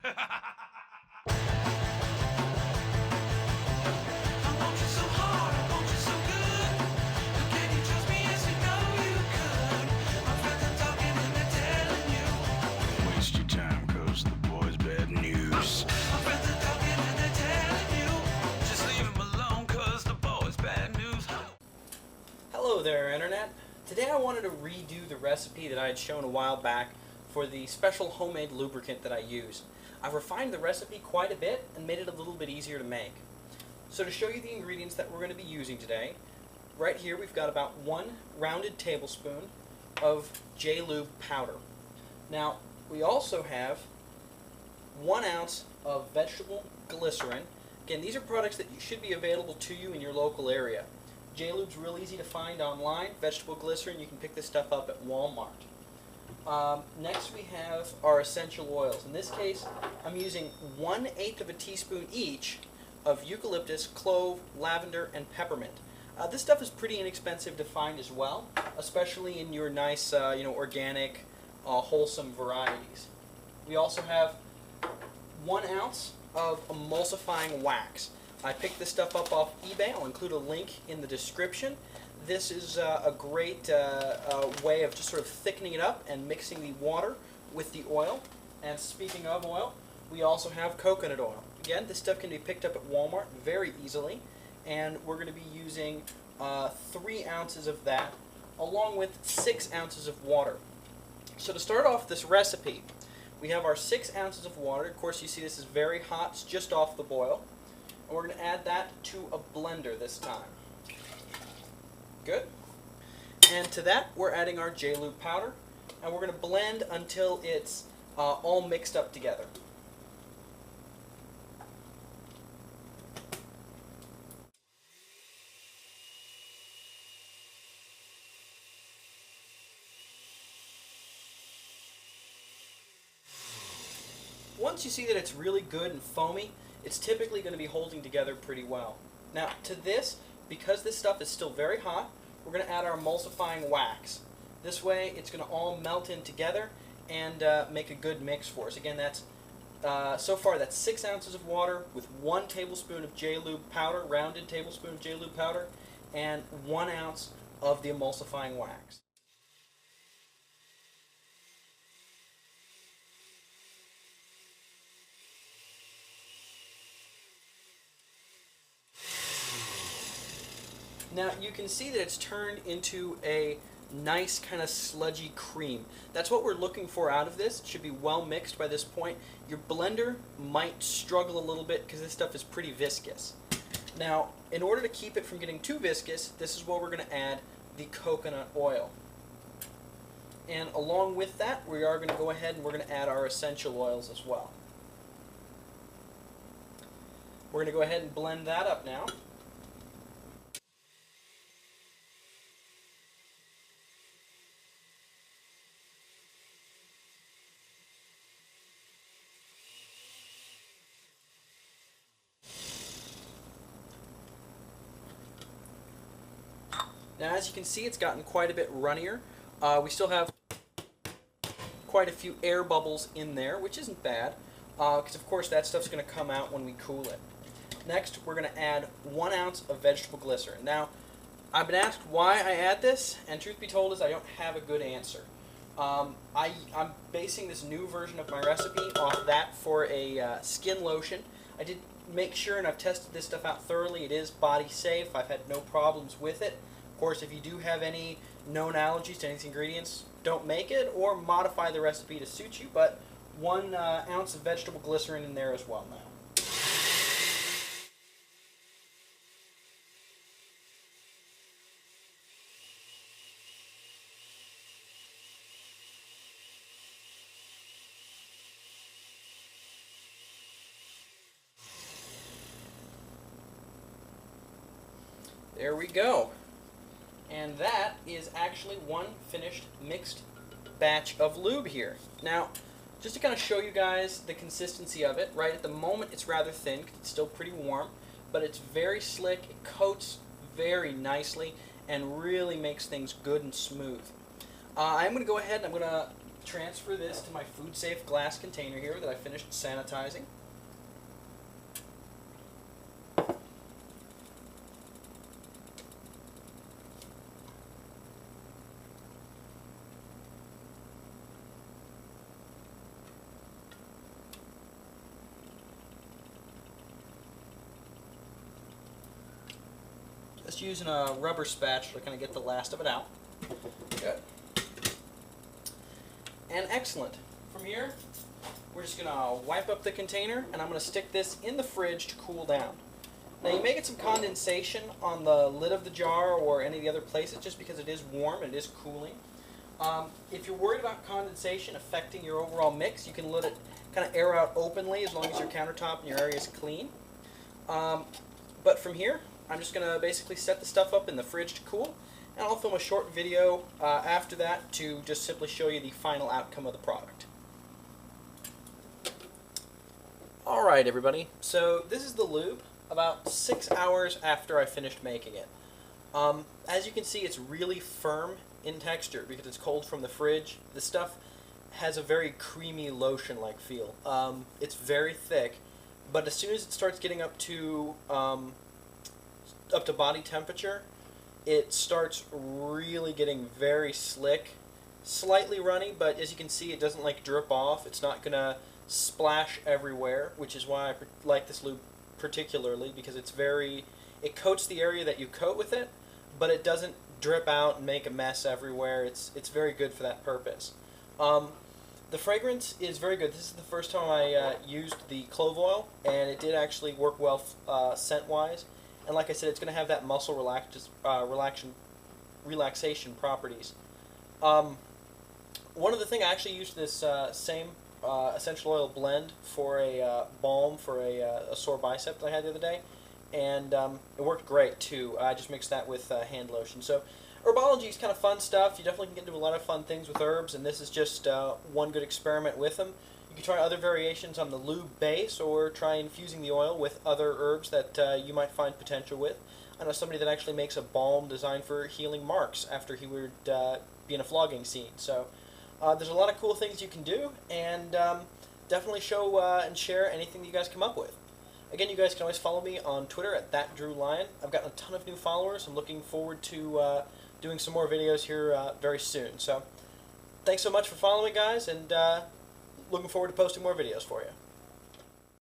Waste your time, cause the boy's bad news. Hello there, Internet. Today I wanted to redo the recipe that I had shown a while back for the special homemade lubricant that I use. I've refined the recipe quite a bit and made it a little bit easier to make. So to show you the ingredients that we're going to be using today, right here we've got about 1 rounded tablespoon of J-lube powder. Now, we also have 1 ounce of vegetable glycerin. Again, these are products that should be available to you in your local area. J-lube's real easy to find online. Vegetable glycerin, you can pick this stuff up at Walmart. Next we have our essential oils. In this case, I'm using 1/8 of a teaspoon each of eucalyptus, clove, lavender, and peppermint. This stuff is pretty inexpensive to find as well, especially in your nice, organic, wholesome varieties. We also have 1 ounce of emulsifying wax. I picked this stuff up off eBay. I'll include a link in the description. This is a great way of just sort of thickening it up and mixing the water with the oil. And speaking of oil, we also have coconut oil. Again, this stuff can be picked up at Walmart very easily, and we're going to be using 3 ounces of that, along with 6 ounces of water. So to start off this recipe, we have our 6 ounces of water. Of course, you see this is very hot. It's just off the boil. And we're going to add that to a blender this time. Good. And to that, we're adding our J-lube powder, and we're going to blend until it's all mixed up together. Once you see that it's really good and foamy, it's typically going to be holding together pretty well. Now, to this, because this stuff is still very hot, we're going to add our emulsifying wax. This way, it's going to all melt in together and make a good mix for us. Again, that's so far that's 6 ounces of water with 1 tablespoon of J-lube powder, rounded tablespoon of J-lube powder, and 1 ounce of the emulsifying wax. Now you can see that it's turned into a nice kind of sludgy cream. That's what we're looking for out of this. It should be well mixed by this point. Your blender might struggle a little bit because this stuff is pretty viscous. Now, in order to keep it from getting too viscous, this is where we're going to add the coconut oil. And along with that, we are going to go ahead and we're going to add our essential oils as well. We're going to go ahead and blend that up now. Now, as you can see, it's gotten quite a bit runnier. We still have quite a few air bubbles in there, which isn't bad, because of course that stuff's going to come out when we cool it. Next, we're going to add 1 ounce of vegetable glycerin. Now, I've been asked why I add this, and truth be told is I don't have a good answer. I'm basing this new version of my recipe off that for a skin lotion. I did make sure, and I've tested this stuff out thoroughly, it is body safe. I've had no problems with it. Of course, if you do have any known allergies to any of these ingredients, don't make it or modify the recipe to suit you, but 1 ounce of vegetable glycerin in there as well now. There we go. And that is actually one finished mixed batch of lube here. Now, just to kind of show you guys the consistency of it, right at the moment it's rather thin, 'cause it's still pretty warm, but it's very slick, it coats very nicely, and really makes things good and smooth. I'm going to go ahead and I'm going to transfer this to my food-safe glass container here that I finished sanitizing. Just using a rubber spatula to kind of get the last of it out. Good. And excellent. From here, we're just going to wipe up the container, and I'm going to stick this in the fridge to cool down. Now you may get some condensation on the lid of the jar or any of the other places just because it is warm and it is cooling. If you're worried about condensation affecting your overall mix, you can let it kind of air out openly as long as your countertop and your area is clean. But from here, I'm just going to basically set the stuff up in the fridge to cool, and I'll film a short video after that to just simply show you the final outcome of the product. Alright everybody, so this is the lube about 6 hours after I finished making it. As you can see, it's really firm in texture because it's cold from the fridge. This stuff has a very creamy lotion-like feel. It's very thick, but as soon as it starts getting up to body temperature, it starts really getting very slick, slightly runny, but as you can see, it doesn't like drip off. It's not gonna splash everywhere, which is why I like this lube particularly, because it coats the area that you coat with it, but it doesn't drip out and make a mess everywhere. It's very good for that purpose. The fragrance is very good. This is the first time I used the clove oil, and it did actually work well scent-wise. And like I said, it's going to have that muscle relaxation properties. One of the things, I actually used this same essential oil blend for a balm for a sore bicep that I had the other day, and it worked great too. I just mixed that with hand lotion. So herbology is kind of fun stuff. You definitely can get into a lot of fun things with herbs, and this is just one good experiment with them. You can try other variations on the lube base, or try infusing the oil with other herbs that you might find potential with. I know somebody that actually makes a balm designed for healing marks after he would be in a flogging scene. So there's a lot of cool things you can do, and definitely show and share anything that you guys come up with. Again, you guys can always follow me on Twitter at @ThatDrewLion. I've gotten a ton of new followers. I'm looking forward to doing some more videos here very soon. So thanks so much for following, guys, and looking forward to posting more videos for you.